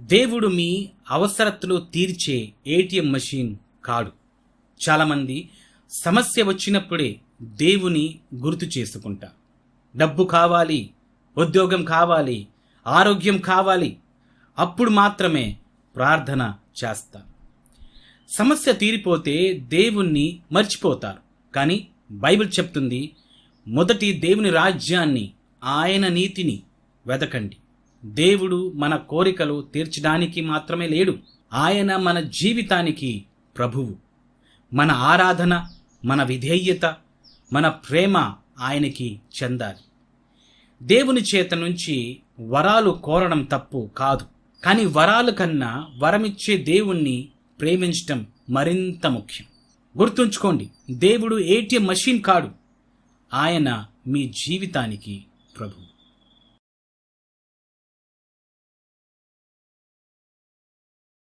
దేవుడు మీ అవసరతలు తీర్చే ఏటీఎం మెషిన్ కాడు. చాలామంది సమస్య వచ్చినప్పుడే దేవుని గుర్తు చేసుకుంటా. డబ్బు కావాలి, ఉద్యోగం కావాలి, ఆరోగ్యం కావాలి, అప్పుడు మాత్రమే ప్రార్థన చేస్తా. సమస్య తీరిపోతే దేవుణ్ణి మర్చిపోతారు. కానీ బైబిల్ చెప్తుంది, మొదటి దేవుని రాజ్యాన్ని, ఆయన నీతిని వెదకండి. దేవుడు మన కోరికలు తీర్చడానికి మాత్రమే లేడు, ఆయన మన జీవితానికి ప్రభువు. మన ఆరాధన, మన విధేయత, మన ప్రేమ ఆయనకి చెందాలి. దేవుని చేత నుంచి వరాలు కోరడం తప్పు కాదు, కానీ వరాల కన్నా వరమిచ్చే దేవుణ్ణి ప్రేమించటం మరింత ముఖ్యం. గుర్తుంచుకోండి, దేవుడు ఏటీఎం మెషిన్ కాడు, ఆయన మీ జీవితానికి ప్రభువు.